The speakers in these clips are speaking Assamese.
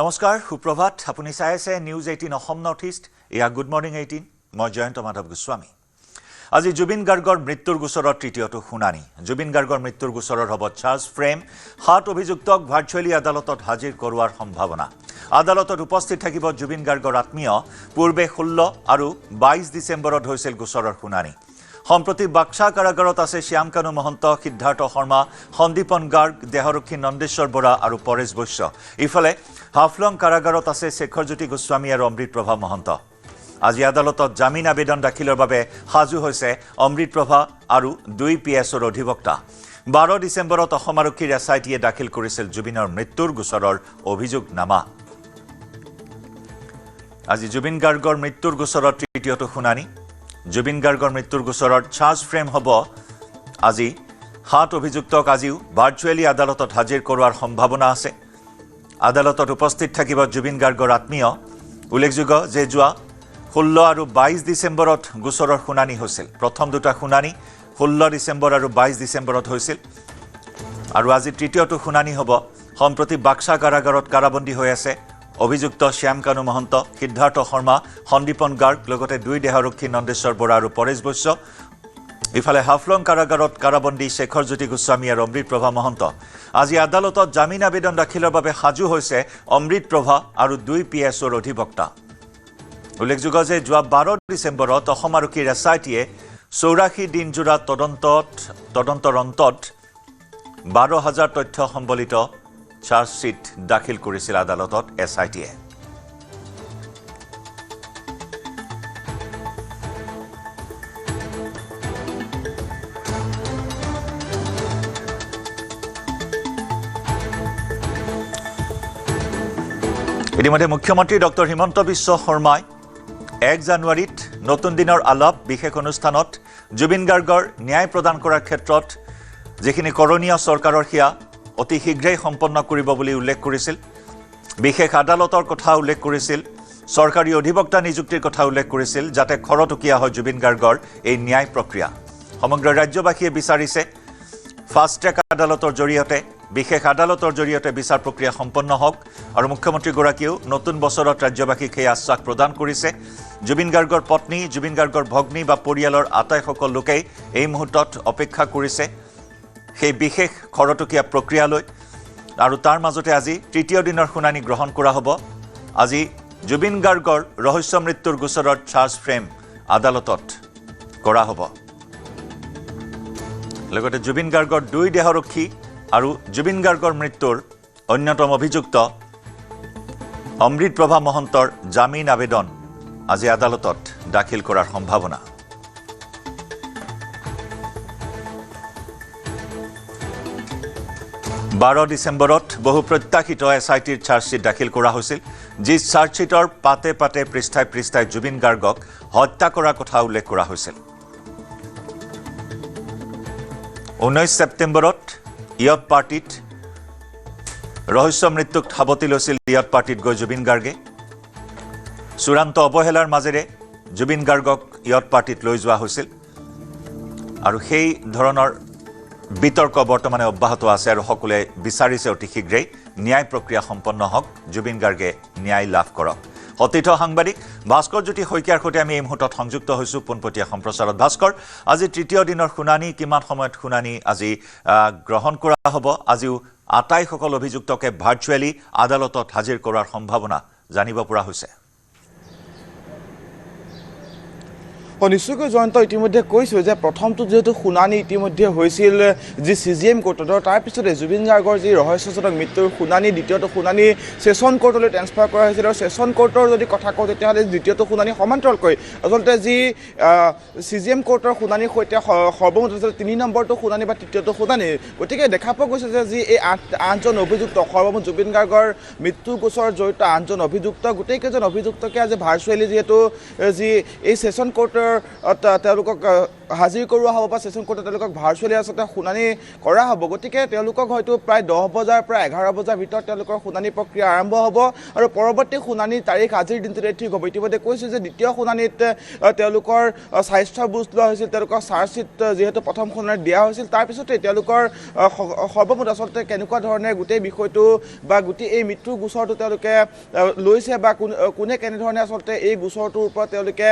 নমস্কাৰ সুপ্ৰভাত আপুনি চাই আছে নিউজ 18 অসম নৰ্থ ইষ্ট ইয়া গুড মৰ্নিং 18 মই জয়ন্ত মাধৱ গোস্বামী আজি জুবিন গাৰ্গৰ মৃত্যুৰ গোচৰৰ তৃতীয়টো শুনানি জুবিন গাৰ্গৰ মৃত্যুৰ গোচৰৰ হ'ব চাৰ্জ ফ্ৰেম 7 অভিযুক্তক ভাৰ্চুৱেলি আদালতত হাজিৰ কৰোৱাৰ সম্ভাৱনা আদালতত উপস্থিত থাকিব জুবিন গাৰ্গৰ আত্মীয় পূৰ্বে 16 আৰু 22 ডিসেম্বৰত হৈছিল গোচৰৰ শুনানি সম্প্ৰতি বাক্সা কাৰাগাৰত আছে শ্যামকানু মহন্ত সিদ্ধাৰ্থ শৰ্মা সন্দীপন গাৰ্গ দেহৰক্ষী নন্দেশ্বৰ বৰা আৰু পৰেশ বৈশ্য ইফালে হাফলং কাৰাগাৰত আছে শেখৰজ্যোতি গোস্বামী আৰু অমৃত প্ৰভা মহন্ত আজি আদালতত জামিন আবেদন দাখিলৰ বাবে হাজু হৈছে অমৃত প্ৰভা আৰু 2 পিএছৰ অধিবক্তা 12 ডিসেম্বৰত অসম আৰক্ষীৰ এছআইটিয়ে দাখিল কৰিছিল জুবিনৰ মৃত্যুৰ গোচৰৰ অভিযোগনামা আজি জুবিন গাৰ্গৰ মৃত্যুৰ গোচৰৰ তৃতীয়টো শুনানি জুবিন গাৰ্গৰ মৃত্যুৰ গোচৰৰ চাৰ্জ ফ্ৰেম হ'ব আজি 7 অভিযুক্তক আজিও ভাৰ্চুৱেলি আদালতত হাজিৰ কৰোৱাৰ সম্ভাৱনা আছে আদালতত উপস্থিত থাকিব জুবিন গাৰ্গৰ আত্মীয় উল্লেখযোগ্য যে যোৱা 16 আৰু 22 ডিসেম্বৰত গোচৰৰ শুনানি হৈছিল প্ৰথম দুটা শুনানি 16 ডিসেম্বৰ আৰু 22 ডিসেম্বৰত হৈছিল আৰু আজি তৃতীয়টো শুনানি হ'ব সম্প্ৰতি বাক্সা কাৰাগাৰত কাৰাবন্দী হৈ আছে অভিযুক্ত শ্যামকানু মহন্ত সিদ্ধাৰ্থ শৰ্মা সন্দীপন গাৰ্গ লগতে 2 দেহৰক্ষী নন্দেশ্বৰ বৰা আৰু পৰেশ বৈশ্য ইফালে হাফলং কাৰাগাৰত কাৰাবন্দী শেখৰজ্যোতি গোস্বামী আৰু অমৃত প্ৰভা মহন্ত আজি আদালতত জামিন আবেদন দাখিলৰ বাবে হাজু হৈছে অমৃত প্ৰভা আৰু 2 পিএছৰ অধিবক্তা উল্লেখযোগ্য যে যোৱা 12 ডিসেম্বৰত অসম আৰক্ষীৰ এছআইটিয়ে 84 দিনজোৰা তদন্তৰ অন্তত 12000 তথ্য সম্বলিত চাৰ্জশিট দাখিল কৰিছিল আদালতত এছআইটিয়ে ইতিমধ্যে মুখ্যমন্ত্ৰী ডক্টৰ হিমন্ত বিশ্ব শৰ্মাই 1 জানুৱাৰীত নতুন দিনৰ আলাপ বিশেষ অনুষ্ঠানত জুবিন গাৰ্গৰ ন্যায় প্ৰদান কৰাৰ ক্ষেত্ৰত যিখিনি কৰণীয় চৰকাৰৰ হিয়া অতি শীঘ্ৰেই সম্পন্ন কৰিব বুলি উল্লেখ কৰিছিল বিশেষ আদালতৰ কথা উল্লেখ কৰিছিল চৰকাৰী অধিবক্তা নিযুক্তিৰ কথা উল্লেখ কৰিছিল যাতে খৰতকীয়া হয় জুবিন গাৰ্গৰ এই ন্যায় প্ৰক্ৰিয়া সমগ্ৰ ৰাজ্যবাসীয়ে বিচাৰিছে ফাষ্ট ট্ৰেক আদালতৰ জৰিয়তে বিশেষ আদালতৰ জৰিয়তে বিচাৰ প্ৰক্ৰিয়া সম্পন্ন হওক আৰু মুখ্যমন্ত্ৰী গৰাকীও নতুন বছৰত ৰাজ্যবাসীক এই আশ্বাস প্ৰদান কৰিছে জুবিন গাৰ্গৰ পত্নী জুবিন গাৰ্গৰ ভগ্নী বা পৰিয়ালৰ আটাইসকল লোকেই এই মুহূৰ্তত অপেক্ষা কৰিছে সেই বিশেষ খৰতকীয়া প্ৰক্ৰিয়ালৈ আৰু তাৰ মাজতে আজি তৃতীয় দিনৰ শুনানি গ্ৰহণ কৰা হ'ব আজি জুবিন গাৰ্গৰ ৰহস্য মৃত্যুৰ গোচৰৰ চাৰ্জ ফ্ৰেম আদালতত কৰা হ'ব লগতে জুবিন গাৰ্গৰ 2 দেহৰক্ষী আৰু জুবিন গাৰ্গৰ মৃত্যুৰ অন্যতম অভিযুক্ত অমৃত প্ৰভা মহন্তৰ জামিন আবেদন আজি আদালতত দাখিল কৰাৰ সম্ভাৱনা 12 ডিসেম্বৰত বহু প্ৰত্যাশিত এছআইটিৰ চাৰ্জশিট দাখিল কৰা হৈছিল যি চাৰ্জশিটৰ পাতে পাতে পৃষ্ঠাই পৃষ্ঠাই জুবিন গাৰ্গক হত্যা কৰাৰ কথা উল্লেখ কৰা হৈছিল 19 সেপ্টেম্বৰত ইয়ত পাৰ্টিত ৰহস্য মৃত্যুক সাৱটি লৈছিল ইয়ত পাৰ্টিত গৈ জুবিন গাৰ্গে চূড়ান্ত অৱহেলাৰ মাজেৰে জুবিন গাৰ্গক ইয়ত পাৰ্টিত লৈ যোৱা হৈছিল আৰু সেই ধৰণৰ বিতৰ্ক বৰ্তমানে অব্যাহত আছে আৰু সকলোৱে বিচাৰিছে অতি শীঘ্ৰেই ন্যায় প্ৰক্ৰিয়া সম্পন্ন হওক জুবিন গাৰ্গে ন্যায় লাভ কৰক অতিথ সাংবাদিক ভাস্কৰ জ্যোতি শইকীয়াৰ সৈতে আমি এই মুহূৰ্তত সংযুক্ত হৈছো পোনপটীয়া সম্প্ৰচাৰত ভাস্কৰ আজি তৃতীয় দিনৰ শুনানি কিমান সময়ত শুনানি আজি গ্ৰহণ কৰা হ'ব আজিও আটাইসকল অভিযুক্তকে ভাৰ্চুৱেলি আদালতত হাজিৰ কৰাৰ সম্ভাৱনা জানিব পৰা হৈছে নিশ্চয়কৈ জয়ন্ত ইতিমধ্যে কৈছোঁ যে প্ৰথমটো যেহেতু শুনানি ইতিমধ্যে হৈছিল যি CJM কোৰ্টত তাৰ পিছতে জুবিন গাৰ্গৰ যি ৰহস্যজনক মৃত্যুৰ শুনানি দ্বিতীয়টো শুনানি সেশন কোৰ্টলৈ ট্ৰেন্সফাৰ কৰা হৈছিল আৰু সেশন কোৰ্টৰ যদি কথা কওঁ তেতিয়াহ'লে দ্বিতীয়টো শুনানি সমান্তৰালকৈ আচলতে যি CJM কোৰ্টৰ শুনানিৰ সৈতে সৰ্বমুঠ 3 নম্বৰটো শুনানি বা তৃতীয়টো শুনানি গতিকে দেখা পোৱা গৈছে যে যি এই 8জন অভিযুক্ত সৰ্বমুঠ জুবিন গাৰ্গৰ মৃত্যু গোচৰ জড়িত 8জন অভিযুক্ত গোটেইকেইজন অভিযুক্তকে আজি ভাৰ্চুৱেলি যিহেতু যি এই সেশন কোৰ্টৰ তেওঁলোকক হাজিৰ কৰোৱা হ'ব বা ছেছন কোৰ্টত তেওঁলোকক ভাৰ্চুৱেলি আচলতে শুনানি কৰা হ'ব গতিকে তেওঁলোকক হয়তো প্ৰায় 10 বজাৰ পৰা 11 বজাৰ ভিতৰত তেওঁলোকৰ শুনানি প্ৰক্ৰিয়া আৰম্ভ হ'ব আৰু পৰৱৰ্তী শুনানিৰ তাৰিখ আজিৰ দিনটোতে ঠিক হ'ব ইতিমধ্যে কৈছোঁ যে দ্বিতীয় শুনানিত তেওঁলোকৰ স্বাস্থ্যৰ বুজ লোৱা হৈছিল তেওঁলোকৰ চাৰ্জশ্বীট যিহেতু প্ৰথম শুনানিত দিয়া হৈছিল তাৰপিছতে তেওঁলোকৰ সৰ্বমুঠ আচলতে কেনেকুৱা ধৰণে গোটেই বিষয়টো বা গোটেই এই মৃত্যুৰ গোচৰটো তেওঁলোকে লৈছে বা কোনে কেনেধৰণে আচলতে এই গোচৰটোৰ ওপৰত তেওঁলোকে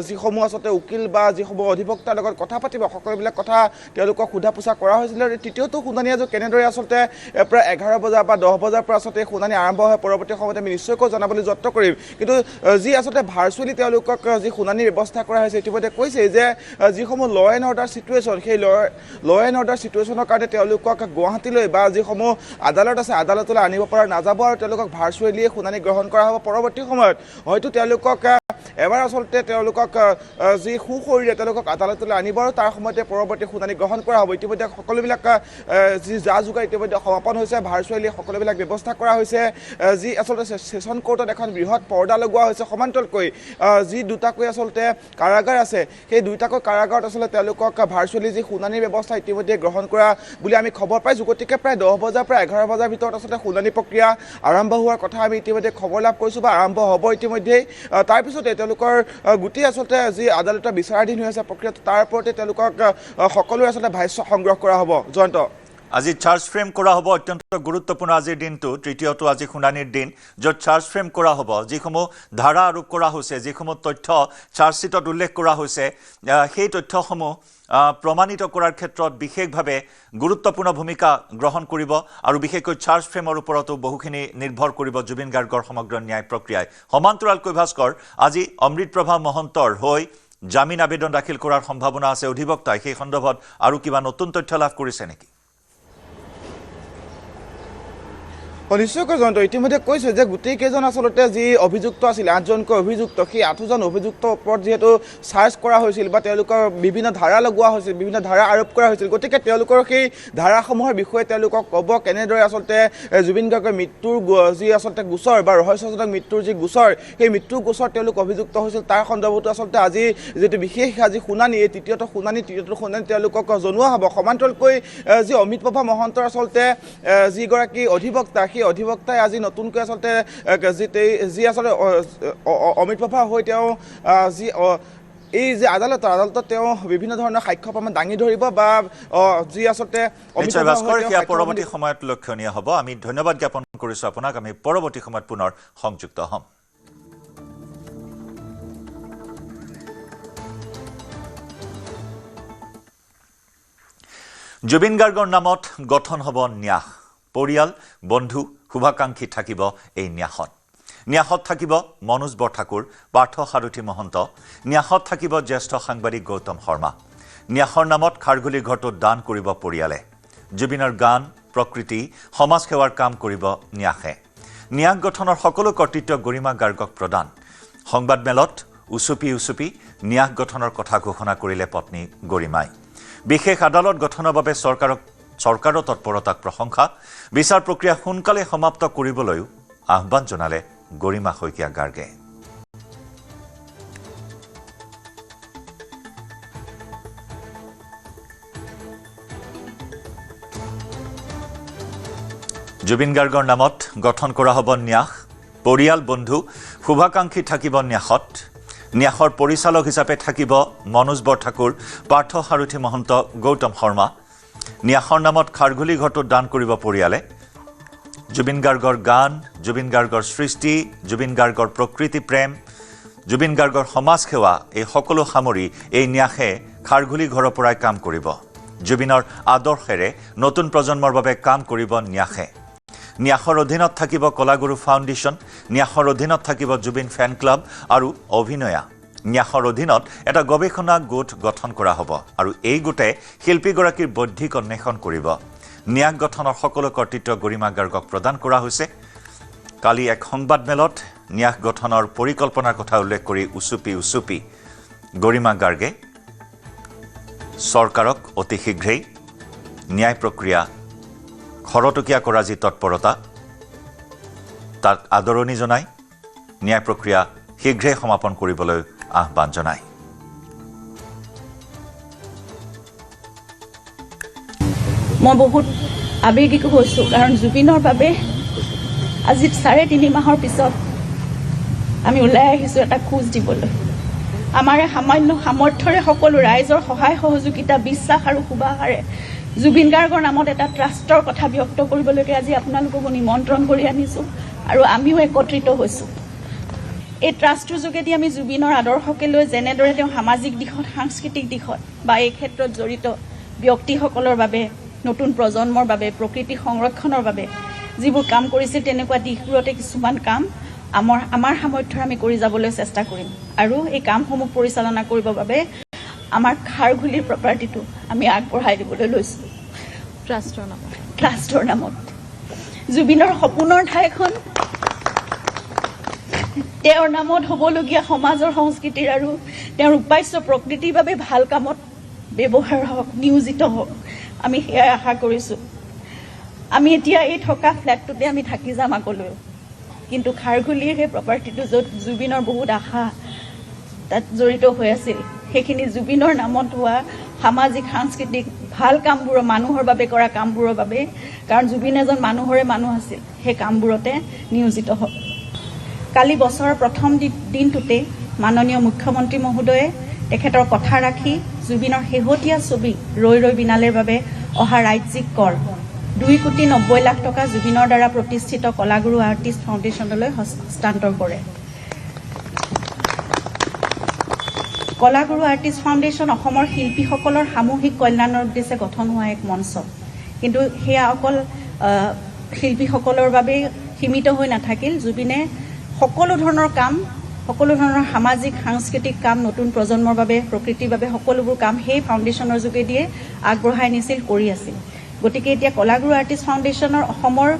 যিসমূহ আচলতে উকিল বা যিসমূহ অধিবক্তাৰ লগত কথা পাতিব সকলোবিলাক কথা তেওঁলোকক সোধা পোছা কৰা হৈছিল আৰু তৃতীয়টো শুনানি আজি কেনেদৰে আচলতে প্ৰায় 11 বজাৰ বা 10 বজাৰ পৰা আচলতে শুনানি আৰম্ভ হয় পৰৱৰ্তী সময়ত আমি নিশ্চয়কৈ জনাবলৈ যত্ন কৰিম কিন্তু যি আচলতে ভাৰ্চুৱেলি তেওঁলোকক যি শুনানিৰ ব্যৱস্থা কৰা হৈছে ইতিমধ্যে কৈছে যে যিসমূহ ল এণ্ড অৰ্ডাৰ চিটুৱেশ্যন সেই ল এণ্ড অৰ্ডাৰ চিটুৱেশ্যনৰ কাৰণে তেওঁলোকক গুৱাহাটীলৈ বা যিসমূহ আদালত আছে আদালতলৈ আনিব পৰা নাযাব আৰু তেওঁলোকক ভাৰ্চুৱেলিয়ে শুনানি গ্ৰহণ কৰা হ'ব পৰৱৰ্তী সময়ত হয়তো তেওঁলোকক এবাৰ আচলতে তেওঁলোকক যি সুশৰীৰে তেওঁলোকক আদালতলৈ আনিব আৰু তাৰ সময়তে পৰৱৰ্তী শুনানি গ্ৰহণ কৰা হ'ব ইতিমধ্যে সকলোবিলাক যি যা যোগাৰ ইতিমধ্যে সমাপন হৈছে ভাৰ্চুৱেলি সকলোবিলাক ব্যৱস্থা কৰা হৈছে যি আচলতে ছেছন কোৰ্টত এখন বৃহৎ পৰ্দা লগোৱা হৈছে সমান্তৰালকৈ যি দুটাকৈ আচলতে কাৰাগাৰ আছে সেই দুটাকৈ কাৰাগাৰত আচলতে তেওঁলোকক ভাৰ্চুৱেলি যি শুনানিৰ ব্যৱস্থা ইতিমধ্যে গ্ৰহণ কৰা বুলি আমি খবৰ পাইছোঁ গতিকে প্ৰায় 10 বজাৰ পৰা 11 বজাৰ ভিতৰত আচলতে শুনানি প্ৰক্ৰিয়া আৰম্ভ হোৱাৰ কথা আমি ইতিমধ্যে খবৰ লাভ কৰিছোঁ বা আৰম্ভ হ'ব ইতিমধ্যেই তাৰপিছতে তেওঁলোকৰ গোটেই আচলতে যি আদালতৰ বিচাৰাধীন হৈ আছে প্ৰক্ৰিয়াটো তাৰ ওপৰতে তেওঁলোকক সকলোৰে আচলতে ভাষ্য সংগ্ৰহ কৰা হ'ব জয়ন্ত আজি চাৰ্জ ফ্ৰেম কৰা হ'ব অত্যন্ত গুৰুত্বপূৰ্ণ আজিৰ দিনটো তৃতীয়টো আজি শুনানিৰ দিন য'ত চাৰ্জ ফ্ৰেম কৰা হ'ব যিসমূহ ধাৰা আৰোপ কৰা হৈছে যিসমূহ তথ্য চাৰ্জশ্বীটত উল্লেখ কৰা হৈছে সেই তথ্যসমূহ প্ৰমাণিত কৰাৰ ক্ষেত্ৰত বিশেষভাৱে গুৰুত্বপূৰ্ণ ভূমিকা গ্ৰহণ কৰিব আৰু বিশেষকৈ চাৰ্জ ফ্ৰেমৰ ওপৰতো বহুখিনি নিৰ্ভৰ কৰিব জুবিন গাৰ্গৰ সমগ্ৰ ন্যায় প্ৰক্ৰিয়াই সমান্তৰালকৈ ভাস্কৰ আজি অমৃতপ্ৰভা মহন্তৰ হৈ জামিন আবেদন দাখিল কৰাৰ সম্ভাৱনা আছে অধিবক্তাই সেই সন্দৰ্ভত আৰু কিবা নতুন তথ্য লাভ কৰিছে নেকি নিশ্চয়কৈ জয়ন্ত ইতিমধ্যে কৈছে যে গোটেইকেইজন আচলতে যি অভিযুক্ত আছিল 8জনকৈ অভিযুক্ত সেই 8জন অভিযুক্তৰ ওপৰত যিহেতু চাৰ্জ কৰা হৈছিল বা তেওঁলোকৰ বিভিন্ন ধাৰা লগোৱা হৈছিল বিভিন্ন ধাৰা আৰোপ কৰা হৈছিল গতিকে তেওঁলোকৰ সেই ধাৰাসমূহৰ বিষয়ে তেওঁলোকক ক'ব কেনেদৰে আচলতে জুবিন গাৰ্গৰ মৃত্যুৰ যি আচলতে গোচৰ বা ৰহস্যজনক মৃত্যুৰ যি গোচৰ সেই মৃত্যুৰ গোচৰ তেওঁলোক অভিযুক্ত হৈছিল তাৰ সন্দৰ্ভতো আচলতে আজি যিটো বিশেষ আজি শুনানি এই তৃতীয়টো শুনানি তেওঁলোকক জনোৱা হ'ব সমান্তৰালকৈ যি অমৃতপ্ৰভা মহন্তৰ আচলতে যিগৰাকী অধিবক্তা সেই অধিবক্তাই আজি নতুনকৈ আচলতে যি আচলতে অমৃতপ্ৰভাৰ হৈ তেওঁ যি এই যে আদালতত তেওঁ বিভিন্ন ধৰণৰ সাক্ষ্য প্ৰমাণ দাঙি ধৰিব বা যি আচলতে পৰৱৰ্তী সময়ত লক্ষণীয় হ'ব আমি ধন্যবাদ জ্ঞাপন কৰিছোঁ আপোনাক আমি পৰৱৰ্তী সময়ত পুনৰ সংযুক্ত হ'ম জুবিন গাৰ্গৰ নামত গঠন হ'ব ন্যাস পৰিয়াল বন্ধু শুভাকাংক্ষী থাকিব এই ন্যাসত থাকিব মনোজ বৰঠাকুৰ পাৰ্থ সাৰথী মহন্ত ন্যাসত থাকিব জ্যেষ্ঠ সাংবাদিক গৌতম শৰ্মা ন্যাসৰ নামত খাৰঘুলিৰ ঘৰটোত দান কৰিব পৰিয়ালে জুবিনৰ গান প্ৰকৃতি সমাজ সেৱাৰ কাম কৰিব ন্যাসে ন্যাস গঠনৰ সকলো কৰ্তৃত্ব গৰিমা গাৰ্গক প্ৰদান সংবাদমেলত উচুপি ন্যাস গঠনৰ কথা ঘোষণা কৰিলে পত্নী গৰিমাই বিশেষ আদালত গঠনৰ বাবে চৰকাৰৰ তৎপৰতাক প্ৰশংসা বিচাৰ প্ৰক্ৰিয়া সোনকালে সমাপ্ত কৰিবলৈও আহ্বান জনালে গৰিমা শইকীয়া গাৰ্গে জুবিন গাৰ্গৰ নামত গঠন কৰা হ'ব ন্যাস পৰিয়াল বন্ধু শুভাকাংক্ষী থাকিব ন্যাসৰ পৰিচালক হিচাপে থাকিব মনোজ বৰঠাকুৰ পাৰ্থ সাৰথী মহন্ত গৌতম শৰ্মা ন্যাসৰ নামত খাৰঘুলি ঘৰটোত দান কৰিব পৰিয়ালে জুবিন গাৰ্গৰ গান জুবিন গাৰ্গৰ সৃষ্টি জুবিন গাৰ্গৰ প্ৰকৃতি প্ৰেম জুবিন গাৰ্গৰ সমাজ সেৱা এই সকলো সামৰি এই ন্যাসে খাৰঘুলি ঘৰৰ পৰাই কাম কৰিব জুবিনৰ আদৰ্শেৰে নতুন প্ৰজন্মৰ বাবে কাম কৰিব ন্যাসৰ অধীনত থাকিব কলাগুৰু ফাউণ্ডেশ্যন ন্যাসৰ অধীনত থাকিব জুবিন ফেন ক্লাব আৰু অভিনয়া ন্যাসৰ অধীনত এটা গৱেষণা গোট গঠন কৰা হ'ব আৰু এই গোটে শিল্পীগৰাকীৰ বৌদ্ধিক অন্বেষণ কৰিব ন্যাস গঠনৰ সকলো কৰ্তৃত্ব গৰিমা গাৰ্গক প্ৰদান কৰা হৈছে কালি এক সংবাদমেলত ন্যাস গঠনৰ পৰিকল্পনাৰ কথা উল্লেখ কৰি উচুপি গৰিমা গাৰ্গে চৰকাৰক অতি শীঘ্ৰেই ন্যায় প্ৰক্ৰিয়া খৰতকীয়া কৰা যি তৎপৰতা তাক আদৰণি জনাই ন্যায় প্ৰক্ৰিয়া শীঘ্ৰে সমাপন কৰিবলৈ আহ্বান জনায় মই বহুত আৱেগিক হৈছোঁ, কাৰণ জুবিনৰ বাবে আজি 3.5 মাহৰ পিছত আমি ওলাই আহিছোঁ এটা খোজ দিবলৈ। আমাৰ সামান্য সামৰ্থ্যৰে সকলো ৰাইজৰ সহায় সহযোগিতা, বিশ্বাস আৰু সুবাসেৰে জুবিন গাৰ্গৰ নামত এটা ট্ৰাষ্টৰ কথা ব্যক্ত কৰিবলৈকে আজি আপোনালোককো নিমন্ত্ৰণ কৰি আনিছোঁ আৰু আমিও একত্ৰিত হৈছোঁ। এই ট্ৰাষ্টটোৰ যোগেদি আমি জুবিনৰ আদৰ্শকে লৈ যেনেদৰে তেওঁ সামাজিক দিশত, সাংস্কৃতিক দিশত বা এই ক্ষেত্ৰত জড়িত ব্যক্তিসকলৰ বাবে, নতুন প্ৰজন্মৰ বাবে, প্ৰকৃতি সংৰক্ষণৰ বাবে যিবোৰ কাম কৰিছিল, তেনেকুৱা দিশবোৰতে কিছুমান কাম আমাৰ সামৰ্থ্যৰে আমি কৰি যাবলৈ চেষ্টা কৰিম। আৰু এই কামসমূহ পৰিচালনা কৰিবৰ বাবে আমাৰ খাৰঘুলিৰ প্ৰপাৰ্টিটো আমি আগবঢ়াই দিবলৈ লৈছোঁ ট্ৰাষ্টৰ নামত। জুবিনৰ সপোনৰ ঠাইখন তেওঁৰ নামত হ'বলগীয়া সমাজৰ সংস্কৃতিৰ আৰু তেওঁৰ উপাস্য প্ৰকৃতিৰ বাবে ভাল কামত ব্যৱহাৰ হওক, নিয়োজিত হওক, আমি সেয়াই আশা কৰিছোঁ। আমি এতিয়া এই থকা ফ্লেটটোতে আমি থাকি যাম আগলৈ, কিন্তু খাৰঘুলিৰ সেই প্ৰপাৰ্টিটো য'ত জুবিনৰ বহুত আশা তাত জড়িত হৈ আছিল, সেইখিনি জুবিনৰ নামত হোৱা সামাজিক সাংস্কৃতিক ভাল কামবোৰৰ, মানুহৰ বাবে কৰা কামবোৰৰ বাবে, কাৰণ জুবিন এজন মানুহৰে মানুহ আছিল, সেই কামবোৰতে নিয়োজিত হওক। কালি বছৰৰ প্ৰথম দিনটোতে মাননীয় মুখ্যমন্ত্ৰী মহোদয়ে তেখেতৰ কথা ৰাখি জুবিনৰ শেহতীয়া ছবি ৰৈ ৰৈ বিনালেৰ বাবে অহা ৰাজ্যিক কৰ 2,90,00,000 টকা জুবিনৰ দ্বাৰা প্ৰতিষ্ঠিত কলাগুৰু আৰ্টিষ্ট ফাউণ্ডেশ্যনলৈ হস্তান্তৰ কৰে। কলাগুৰু আৰ্টিষ্ট ফাউণ্ডেশ্যন অসমৰ শিল্পীসকলৰ সামূহিক কল্যাণৰ উদ্দেশ্যে গঠন হোৱা এক মঞ্চ, কিন্তু সেয়া অকল শিল্পীসকলৰ বাবেই সীমিত হৈ নাথাকিল। জুবিনে সকলো ধৰণৰ কাম, সকলো ধৰণৰ সামাজিক সাংস্কৃতিক কাম, নতুন প্ৰজন্মৰ বাবে, প্ৰকৃতিৰ বাবে সকলোবোৰ কাম সেই ফাউণ্ডেশ্যনৰ যোগেদিয়ে আগবঢ়াই নিছিল, কৰি আছিল। গতিকে এতিয়া কলাগুৰু আৰ্টিষ্ট ফাউণ্ডেশ্যনৰ অসমৰ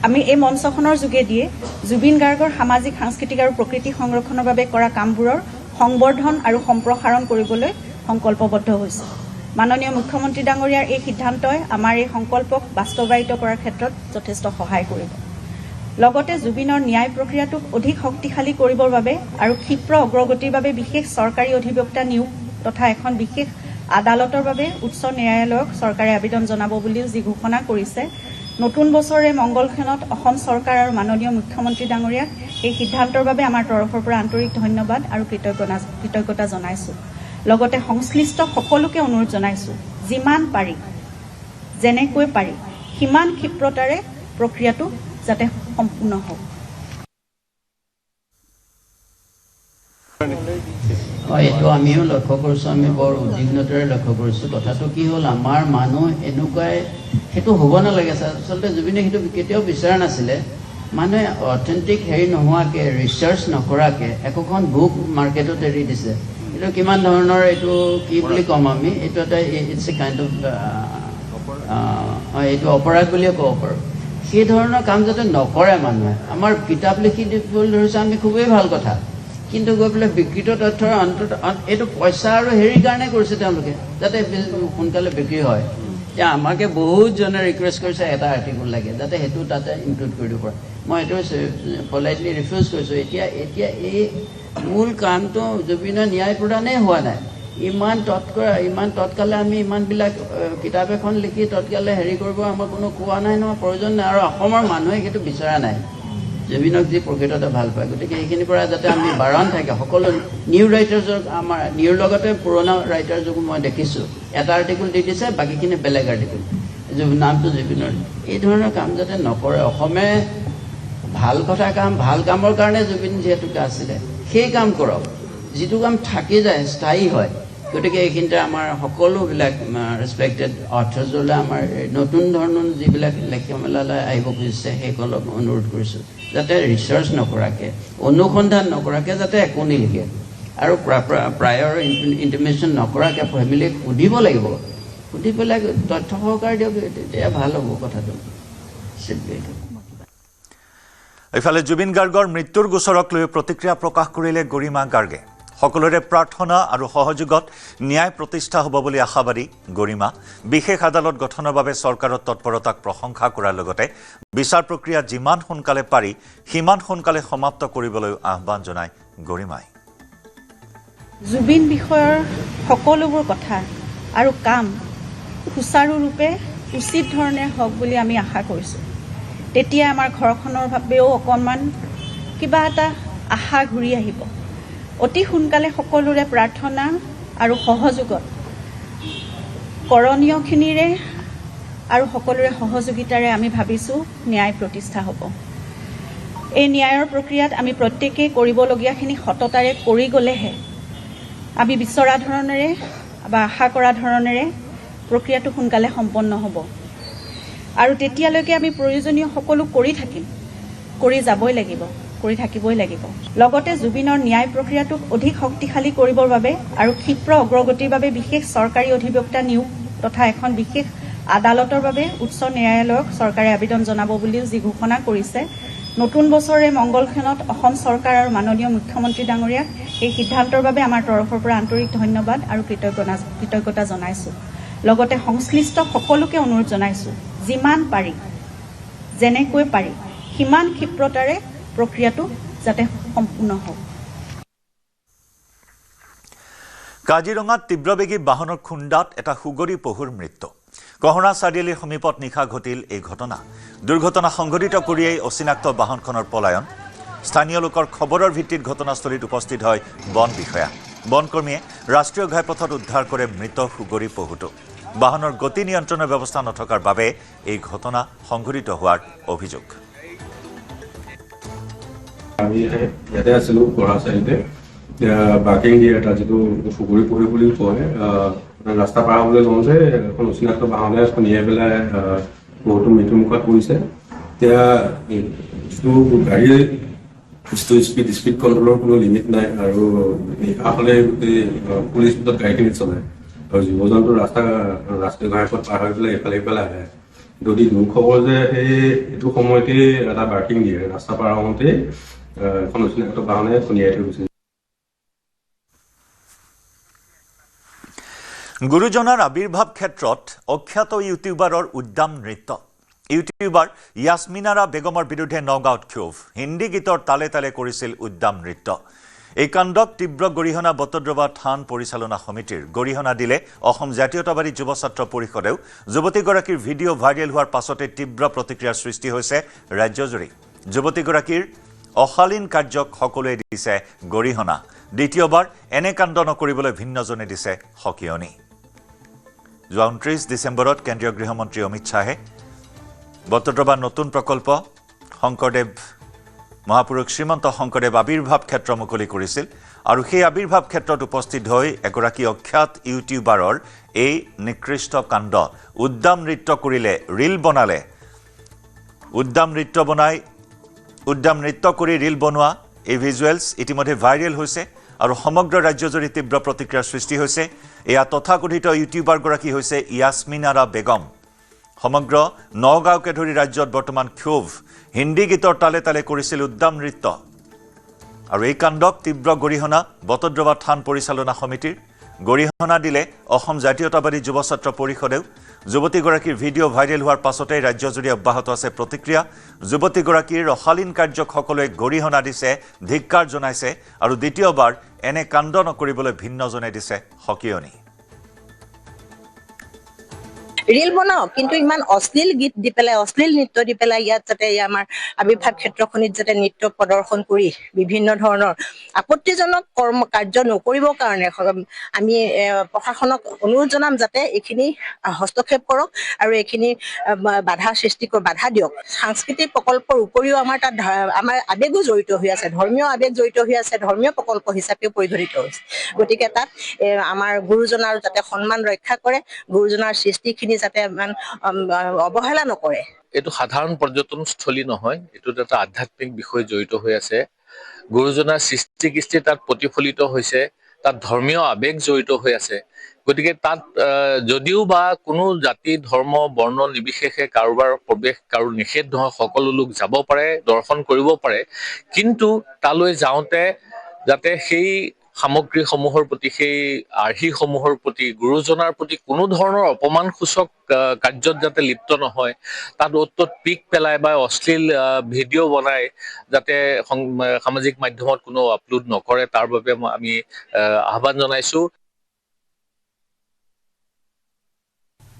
আমি এই মঞ্চখনৰ যোগেদিয়ে জুবিন গাৰ্গৰ সামাজিক, সাংস্কৃতিক আৰু প্ৰকৃতি সংৰক্ষণৰ বাবে কৰা কামবোৰৰ সংবৰ্ধন আৰু সম্প্ৰসাৰণ কৰিবলৈ সংকল্পবদ্ধ হৈছে। মাননীয় মুখ্যমন্ত্ৰী ডাঙৰীয়াৰ এই সিদ্ধান্তই আমাৰ এই সংকল্পক বাস্তৱায়িত কৰাৰ ক্ষেত্ৰত যথেষ্ট সহায় কৰিব। লগতে জুবিনৰ ন্যায় প্ৰক্ৰিয়াটোক অধিক শক্তিশালী কৰিবৰ বাবে আৰু ক্ষীপ্ৰ অগ্ৰগতিৰ বাবে বিশেষ চৰকাৰী অধিবক্তা নিয়োগ তথা এখন বিশেষ আদালতৰ বাবে উচ্চ ন্যায়ালয়ক চৰকাৰে আবেদন জনাব বুলিও যি ঘোষণা কৰিছে, নতুন বছৰে মংগলক্ষণত অসম চৰকাৰ আৰু মাননীয় মুখ্যমন্ত্ৰী ডাঙৰীয়াক এই সিদ্ধান্তৰ বাবে আমাৰ তৰফৰ পৰা আন্তৰিক ধন্যবাদ আৰু কৃতজ্ঞতা জনাইছোঁ। লগতে সংশ্লিষ্ট সকলোকে অনুৰোধ জনাইছোঁ, যিমান পাৰি, যেনেকৈ পাৰি, সিমান ক্ষিপ্ৰতাৰে প্ৰক্ৰিয়াটো যাতে সম্পূৰ্ণ হওক। এইটো আমিও লক্ষ্য কৰিছোঁ, আমি বৰ উদ্বিগ্নতাৰে লক্ষ্য কৰিছোঁ। কথাটো কি হ'ল, আমাৰ মানুহ এনেকুৱাই, সেইটো হ'ব নালাগে। আচলতে জুবিনে সেইটো কেতিয়াও বিচৰা নাছিলে। মানুহে অথেণ্টিক হেৰি নোহোৱাকৈ, ৰিচাৰ্চ নকৰাকৈ একোখন বুক মাৰ্কেটত এৰি দিছে। এইটো কিমান ধৰণৰ, এইটো কি বুলি ক'ম আমি, এইটো এটা ইটছ এ কাইণ্ড অফ এইটো অপৰাধ বুলিয়ে ক'ব পাৰোঁ। সেই ধৰণৰ কাম যাতে নকৰে মানুহে। আমাৰ কিতাপ লিখি দিবলৈ ধৰিছে, আমি খুবেই ভাল কথা, কিন্তু গৈ পেলাই বিকৃত তথ্যৰ অন্তত এইটো পইচা আৰু হেৰিৰ কাৰণে কৰিছে তেওঁলোকে, যাতে সোনকালে বিক্ৰী হয়। এতিয়া আমাকে বহুতজনে ৰিকুৱেষ্ট কৰিছে এটা আৰ্টিকল লাগে, যাতে সেইটো তাতে ইনক্লুড কৰি দিব পাৰে। মই এইটো পলাইটলি ৰিফিউজ কৰিছোঁ। এতিয়া এই মূল কামটো জুবিনৰ ন্যায় প্ৰদানেই হোৱা নাই। ইমান তৎকালে আমি ইমানবিলাক কিতাপ এখন লিখি তৎকালে হেৰি কৰিব আমাৰ কোনো কোৱা নাই নহয়, প্ৰয়োজন নাই। আৰু অসমৰ মানুহে সেইটো বিচৰা নাই, জুবিনক যি প্ৰকৃততে ভাল পায়। গতিকে সেইখিনিৰ পৰা যাতে আমি বাৰণ থাকে, সকলো নিউ ৰাইটাৰ্ছক, আমাৰ নিউৰ লগতে পুৰণা ৰাইটাৰ্ছকো মই দেখিছোঁ, এটা আৰ্টিকল দি দিছে, বাকীখিনি বেলেগ আৰ্টিকল, নামটো জুবিনৰ। এই ধৰণৰ কাম যাতে নকৰে। অসমে ভাল কথা ভাল কামৰ কাৰণে জুবিন যিহেতুকে আছিলে, সেই কাম কৰক, যিটো কাম থাকি যায়, স্থায়ী হয়। গতিকে এইখিনিতে আমাৰ সকলোবিলাক ৰেচপেক্টেড অথৰ্ছলৈ আমাৰ নতুন ধৰণৰ যিবিলাক লেখীয়ামেলালৈ আহিব খুজিছে, সেইসকলক অনুৰোধ কৰিছোঁ যাতে ৰিচাৰ্চ নকৰাকৈ, অনুসন্ধান নকৰাকৈ যাতে একো নিলিখে, আৰু প্ৰায়ৰ ইণ্টিমেশ্যন নকৰাকৈ ফেমিলিক সুধিব লাগিব, সুধি পেলাই তথ্য সহকাৰ দিয়ক, তেতিয়া ভাল হ'ব কথাটো। ইফালে জুবিন গাৰ্গৰ মৃত্যুৰ গোচৰক লৈ প্ৰতিক্ৰিয়া প্ৰকাশ কৰিলে গৰিমা গাৰ্গে। সকলোৰে প্ৰাৰ্থনা আৰু সহযোগত ন্যায় প্ৰতিষ্ঠা হ'ব বুলি আশাবাদী গৰিমা। বিশেষ আদালত গঠনৰ বাবে চৰকাৰৰ তৎপৰতাক প্ৰশংসা কৰাৰ লগতে বিচাৰ প্ৰক্ৰিয়া যিমান সোনকালে পাৰি সিমান সোনকালে সমাপ্ত কৰিবলৈ আহ্বান জনায় গৰিমাই। জুবিন বিষয়ৰ সকলোবোৰ কথা আৰু কাম সুচাৰুৰূপে উচিত ধৰণে হওক বুলি আমি আশা কৰিছোঁ। তেতিয়া আমাৰ ঘৰখনৰ বাবেও অকণমান কিবা এটা আশা ঘূৰি আহিব। অতি সোনকালে সকলোৰে প্ৰাৰ্থনা আৰু সহযোগত কৰণীয়খিনিৰে আৰু সকলোৰে সহযোগিতাৰে আমি ভাবিছোঁ ন্যায় প্ৰতিষ্ঠা হ'ব। এই ন্যায়ৰ প্ৰক্ৰিয়াত আমি প্ৰত্যেকেই কৰিবলগীয়াখিনি সততাৰে কৰি গ'লেহে আমি বিচৰা ধৰণেৰে বা আশা কৰা ধৰণেৰে প্ৰক্ৰিয়াটো সোনকালে সম্পন্ন হ'ব। আৰু তেতিয়ালৈকে আমি প্ৰয়োজনীয় সকলো কৰি থাকিম, কৰি যাবই লাগিব, কৰি থাকিবই লাগিব। লগতে জুবিনৰ ন্যায় প্ৰক্ৰিয়াটোক অধিক শক্তিশালী কৰিবৰ বাবে আৰু ক্ষীপ্ৰ অগ্ৰগতিৰ বাবে বিশেষ চৰকাৰী অধিবক্তা নিয়োগ তথা এখন বিশেষ আদালতৰ বাবে উচ্চ ন্যায়ালয়ক চৰকাৰে আবেদন জনাব বুলিও যি ঘোষণা কৰিছে, নতুন বছৰে মংগলক্ষণত অসম চৰকাৰ আৰু মাননীয় মুখ্যমন্ত্ৰী ডাঙৰীয়াক এই সিদ্ধান্তৰ বাবে আমাৰ তৰফৰ পৰা আন্তৰিক ধন্যবাদ আৰু কৃতজ্ঞতা জনাইছোঁ। লগতে সংশ্লিষ্ট সকলোকে অনুৰোধ জনাইছোঁ, যিমান পাৰি যেনেকৈ পাৰি সিমান ক্ষিপ্ৰতাৰে প্ৰক্ৰিয়াটো যাতে সম্পূৰ্ণ হওক। কাজিৰঙাত তীব্ৰবেগী বাহনৰ খুন্দাত এটা সুগৰী পহুৰ মৃত্যু। কহৰা চাৰিআলিৰ সমীপত নিশা ঘটিল এই ঘটনা। দুৰ্ঘটনা সংঘটিত কৰিয়েই অচিনাক্ত বাহনখনৰ পলায়ন। স্থানীয় লোকৰ খবৰৰ ভিত্তিত ঘটনাস্থলীত উপস্থিত হয় বন বিষয়া। বনকৰ্মীয়ে ৰাষ্ট্ৰীয় ঘাইপথত উদ্ধাৰ কৰে মৃত সুগৰী পহুটো। বাহনৰ গতি নিয়ন্ত্ৰণৰ ব্যৱস্থা নথকাৰ বাবে এই ঘটনা সংঘটিত হোৱাৰ অভিযোগ। আমি ইয়াতে আছিলোঁ কহৰা চাৰিআলিতে, বাৰ্কিং দিয়ে এটা যিটো সুগৰী পহু বুলি কয়। ৰাস্তা পাৰ হ'বলৈ লওঁতে এখন অচিনাক্ত বাহনে খুন্দিয়াই পেলাই বহুতো মৃত্যুমুখত পৰিছে। এতিয়া যিটো গাড়ীৰ স্পীড কণ্ট্ৰলৰ কোনো লিমিট নাই আৰু নিশা হ'লে গোটেই পুলিচ স্পীডত গাড়ীখিনি চলে আৰু জীৱ জন্তু ৰাষ্ট্ৰীয় ঘাইপথ পাৰ হৈ পেলাই এইফালে সিফালে আহে। যদি দুখ খবৰ যে এইটো সময়তে এটা বাৰ্কিং দিয়ে, ৰাস্তা পাৰ হওঁতে এখন অচিনাক্ত বাহনে খুন্দিয়াই থৈ গৈছে। গুৰুজনাৰ আবিৰ্ভাৱ ক্ষেত্ৰত অখ্যাত ইউটিউবাৰৰ উদ্দাম নৃত্য। ইউটিউবাৰ ইয়াছমিনাৰা বেগমৰ বিৰুদ্ধে নগাঁৱত ক্ষোভ। হিন্দী গীতৰ তালে তালে কৰিছিল উদ্দাম নৃত্য। এই কাণ্ডক তীব্ৰ গৰিহণা বটদ্ৰৱা থান পৰিচালনা সমিতিৰ। গৰিহণা দিলে অসম জাতীয়তাবাদী যুৱ ছাত্ৰ পৰিষদেও। যুৱতীগৰাকীৰ ভিডিঅ' ভাইৰেল হোৱাৰ পাছতে তীব্ৰ প্ৰতিক্ৰিয়াৰ সৃষ্টি হৈছে ৰাজ্যজুৰি। যুৱতীগৰাকীৰ অশালীন কাৰ্যক সকলোৱে দিছে গৰিহণা। দ্বিতীয়বাৰ এনে কাণ্ড নকৰিবলৈ ভিন্নজনে দিছে সকিয়নি। যোৱা 29 ডিচেম্বৰত কেন্দ্ৰীয় গৃহমন্ত্ৰী অমিত শ্বাহে বটদ্ৰৱাৰ নতুন প্ৰকল্প শংকৰদেৱ মহাপুৰুষ শ্ৰীমন্ত শংকৰদেৱ আবিৰ্ভাৱ ক্ষেত্ৰ মুকলি কৰিছিল আৰু সেই আবিৰ্ভাৱ ক্ষেত্ৰত উপস্থিত হৈ এগৰাকী অখ্যাত ইউটিউবাৰৰ এই নিকৃষ্ট কাণ্ড। উদ্দাম নৃত্য কৰিলে, ৰীল বনালে। উদ্দাম নৃত্য কৰি ৰীল বনোৱা এই ভিজুৱেলছ ইতিমধ্যে ভাইৰেল হৈছে আৰু সমগ্ৰ ৰাজ্যজুৰি তীব্ৰ প্ৰতিক্ৰিয়াৰ সৃষ্টি হৈছে। এয়া তথাকথিত ইউটিউবাৰগৰাকী হৈছে ইয়াছমিনাৰা বেগম। সমগ্ৰ নগাঁৱকে ধৰি ৰাজ্যত বৰ্তমান ক্ষোভ। হিন্দী গীতৰ তালে তালে কৰিছিল উদ্দাম নৃত্য আৰু এই কাণ্ডক তীব্ৰ গৰিহণা বটদ্ৰৱা থান পৰিচালনা সমিতিৰ। গৰিহণা দিলে অসম জাতীয়তাবাদী যুৱ ছাত্ৰ পৰিষদেও। যুৱতীগৰাকীৰ ভিডিঅ' ভাইৰেল হোৱাৰ পাছতে ৰাজ্যজুৰি অব্যাহত আছে প্ৰতিক্ৰিয়া। যুৱতীগৰাকীৰ অশালীন কাৰ্যক সকলোৱে গৰিহণা দিছে, ধিক্কাৰ জনাইছে আৰু দ্বিতীয়বাৰ এনে কাণ্ড নকৰিবলৈ ভিন্নজনে দিছে সকিয়নি। ৰীল বনাও, কিন্তু ইমান অশ্লীল গীত দি পেলাই, অশ্লীল নৃত্য দি পেলাই ইয়াত যাতে আমাৰ আবিৰ্ভাৱ ক্ষেত্ৰখনিত যাতে নৃত্য প্ৰদৰ্শন কৰি বিভিন্ন ধৰণৰ আপত্তিজনক কাৰ্য নকৰিবৰ কাৰণে আমি প্ৰশাসনক অনুৰোধ জনাম যাতে এইখিনি হস্তক্ষেপ কৰক আৰু এইখিনি বাধা দিয়ক। সাংস্কৃতিক প্ৰকল্পৰ উপৰিও আমাৰ তাত আমাৰ আৱেগো জড়িত হৈ আছে, ধৰ্মীয় আৱেগ জড়িত হৈ আছে, ধৰ্মীয় প্ৰকল্প হিচাপেও পৰিগণিত হৈছে। গতিকে তাত আমাৰ গুৰুজনাৰ যাতে সন্মান ৰক্ষা কৰে, গুৰুজনাৰ সৃষ্টিখিনি যাতে ইমান অৱহেলা নকৰে। এইটো সাধাৰণ পৰ্যটনস্থলী নহয়, এইটোত এটা আধ্যাত্মিক বিষয় জড়িত হৈ আছে। গুৰুজনাৰ সৃষ্টি কৃষ্টি তাত প্ৰতিফলিত হৈছে, তাত ধৰ্মীয় আৱেগ জড়িত হৈ আছে। গতিকে তাত যদিও বা কোনো জাতি ধৰ্ম বৰ্ণ নিৰ্বিশেষে কাৰোবাৰ প্ৰৱেশ কাৰো নিষেধ নহয়, সকলো লোক যাব পাৰে, দৰ্শন কৰিব পাৰে, কিন্তু তালৈ যাওঁতে যাতে সেই সামগ্ৰীসমূহৰ প্ৰতি, সেই আৰ্হিসমূহৰ প্ৰতি, গুৰুজনাৰ প্ৰতি কোনো ধৰণৰ অপমানসূচক কাৰ্যত যাতে লিপ্ত নহয়, তাত অত পিক পেলাই বা অশ্লীল ভিডিঅ' বনাই যাতে সামাজিক মাধ্যমত কোনো আপলোড নকৰে, তাৰ বাবে আমি আহ্বান জনাইছো।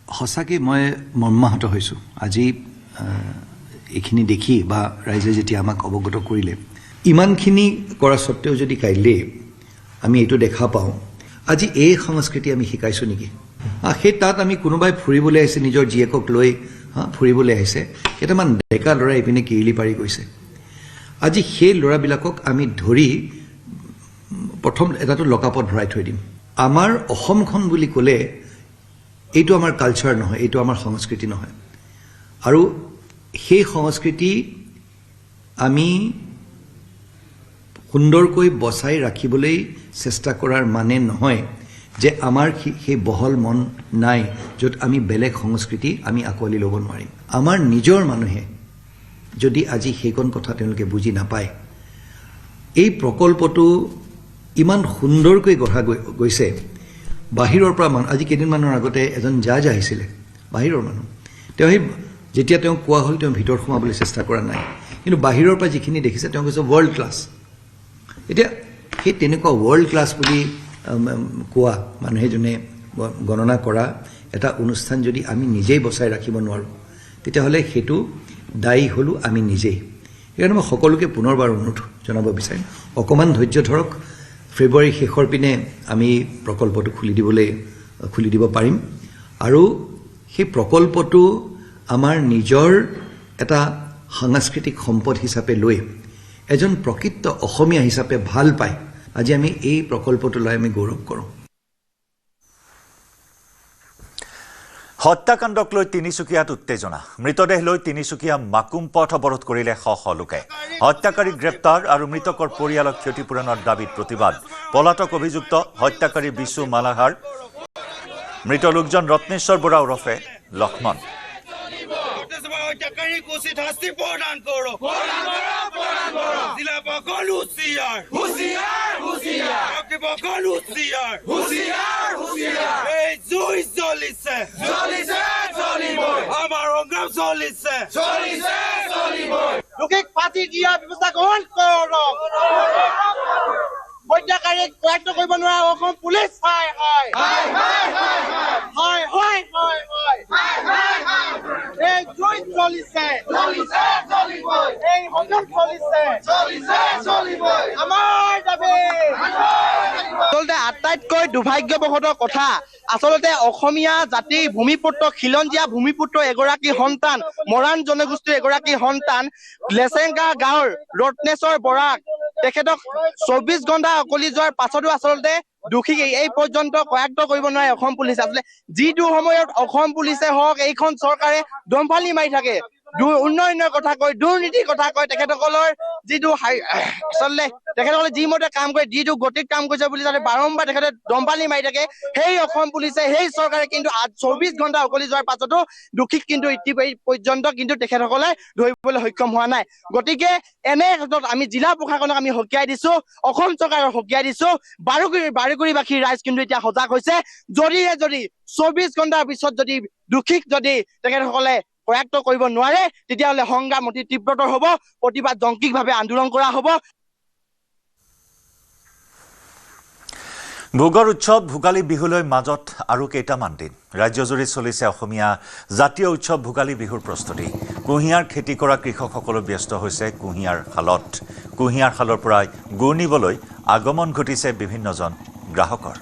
সঁচাকৈ মই মৰ্মাহত হৈছোঁ আজি এইখিনি দেখি বা ৰাইজে যেতিয়া আমাক অৱগত কৰিলে ইমানখিনি কৰা স্বত্তেও যদি কাইলৈ আমি এইটো দেখা পাওঁ আজি এই সংস্কৃতি আমি শিকাইছোঁ নেকি সেই তাত আমি কোনোবাই ফুৰিবলৈ আহিছে নিজৰ জীয়েকক লৈ ফুৰিবলৈ আহিছে কেইটামান ডেকা ল'ৰা এইপিনে কিৰিলি পাৰি গৈছে আজি সেই ল'ৰাবিলাকক আমি ধৰি প্ৰথম এটাটো লকআপত ভৰাই থৈ দিম আমাৰ অসমখন বুলি ক'লে এইটো আমাৰ কালচাৰ নহয় এইটো আমাৰ সংস্কৃতি নহয় আৰু সেই সংস্কৃতি আমি সুন্দৰকৈ বচাই ৰাখিবলৈ চেষ্টা কৰাৰ মানে নহয় যে আমাৰ সেই বহল মন নাই য'ত আমি বেলেগ সংস্কৃতি আমি আঁকোৱালি ল'ব নোৱাৰিম আমাৰ নিজৰ মানুহে যদি আজি সেইকণ কথা তেওঁলোকে বুজি নাপায় এই প্ৰকল্পটো ইমান সুন্দৰকৈ গঢ়া গৈছে বাহিৰৰ পৰা মানুহ আজি কেইদিনমানৰ আগতে এজন জাজ আহিছিলে বাহিৰৰ মানুহ তেওঁ সেই যেতিয়া তেওঁ কোৱা হ'ল তেওঁ ভিতৰত সোমাবলৈ চেষ্টা কৰা নাই কিন্তু বাহিৰৰ পৰা যিখিনি দেখিছে তেওঁ কৈছে ৱৰ্ল্ড ক্লাছ এতিয়া সেই তেনেকুৱা ৱৰ্ল্ড ক্লাছ বুলি কোৱা মানুহে যোনে গণনা কৰা এটা অনুষ্ঠান যদি আমি নিজেই বচাই ৰাখিব নোৱাৰোঁ তেতিয়াহ'লে সেইটো দায়ী হ'লোঁ আমি নিজেই সেইকাৰণে মই সকলোকে পুনৰবাৰ অনুৰোধ জনাব বিচাৰিম অকণমান ধৈৰ্য ধৰক ফেব্ৰুৱাৰী শেষৰ পিনে আমি প্ৰকল্পটো খুলি দিব পাৰিম আৰু সেই প্ৰকল্পটো আমাৰ নিজৰ এটা সাংস্কৃতিক সম্পদ হিচাপে লৈ এজন প্ৰকৃত অসমীয়া হিচাপে ভাল পায় আজি আমি এই প্ৰকল্পটো লৈ আমি গৌৰৱ কৰোঁ হত্যাকাণ্ডক লৈ তিনিচুকীয়াত উত্তেজনা মৃতদেহ লৈ তিনিচুকীয়া মাকুম পথ অৱৰোধ কৰিলে শ শ লোকে হত্যাকাৰীক গ্ৰেপ্তাৰ আৰু মৃতকৰ পৰিয়ালক ক্ষতিপূৰণৰ দাবীত প্ৰতিবাদ পলাতক অভিযুক্ত হত্যাকাৰী বিশু মালাহাৰ মৃত লোকজন ৰত্নেশ্বৰ বৰা ওৰফে লক্ষ্মণ লোকেক পাতি দিয়া ব্যৱস্থা গ্ৰহণ কৰক হত্যাকাৰীক গ্ৰেপ্তাৰ কৰিব নোৱাৰা অসম পুলিচ হয় হয় হয় হয় হয় হয় এই জুই চলিছে এই সংগ্ৰাম চলিছে আমাৰ দাবী আচলতে আটাইতকৈ দুৰ্ভাগ্যবশত কথা আচলতে অসমীয়া জাতিৰ ভূমিপুত্ৰ খিলঞ্জীয়া ভূমিপুত্ৰ এগৰাকী সন্তান মৰাণ জনগোষ্ঠীৰ এগৰাকী সন্তান লেচেংগা গাঁৱৰ ৰত্নেশ্বৰ বৰাক তেখেতক 24 ঘণ্টা অকলি যোৱাৰ পাছতো আচলতে দোষী এই পৰ্যন্ত কয়াক্ত কৰিব নোৱাৰে অসম পুলিচে আচলতে যিটো সময়ত অসম পুলিচে হওক এইখন চৰকাৰে দমফালি মাৰি থাকে উন্নয়নৰ কথা কয় দুৰ্নীতিৰ কথা কয় তেখেতসকলৰ যিটো আচলতে তেখেতসকলে যিমতে কাম কৰে যিটো গতিত কাম কৰিছে বুলি যাতে বাৰম্বাৰ তেখেতে দমপালি মাৰি থাকে সেই অসম পুলিচে সেই চৰকাৰে কিন্তু 24 ঘণ্টা অকলি যোৱাৰ পাছতো দোষীক কিন্তু পৰ্যন্ত কিন্তু তেখেতসকলে ধৰিবলৈ সক্ষম হোৱা নাই গতিকে এনে ক্ষেত্ৰত আমি জিলা প্ৰশাসনক আমি সকীয়াই দিছো অসম চৰকাৰক সকীয়াই দিছো বাৰুকুৰিবাসীৰ ৰাইজ কিন্তু এতিয়া সজাগ হৈছে যদি 24 ঘণ্টাৰ পিছত যদি দোষীক যদি তেখেতসকলে কয়াক্ত কৰিব নোৱাৰে তেতিয়াহ'লে সংগ্ৰাম অতি তীব্ৰতৰ হ'ব প্ৰতিবাদ জংকিকভাৱে আন্দোলন কৰা হ'ব ভোগৰ উৎসৱ ভোগালী বিহুলৈ মাজত আৰু কেইটামান দিন ৰাজ্যজুৰি চলিছে অসমীয়া জাতীয় উৎসৱ ভোগালী বিহুৰ প্ৰস্তুতি কুঁহিয়াৰ খেতি কৰা কৃষকসকল ব্যস্ত হৈছে কুঁহিয়াৰ শালত কুঁহিয়াৰ শালৰ পৰা গুৰ নিবলৈ আগমন ঘটিছে বিভিন্নজন গ্ৰাহকৰ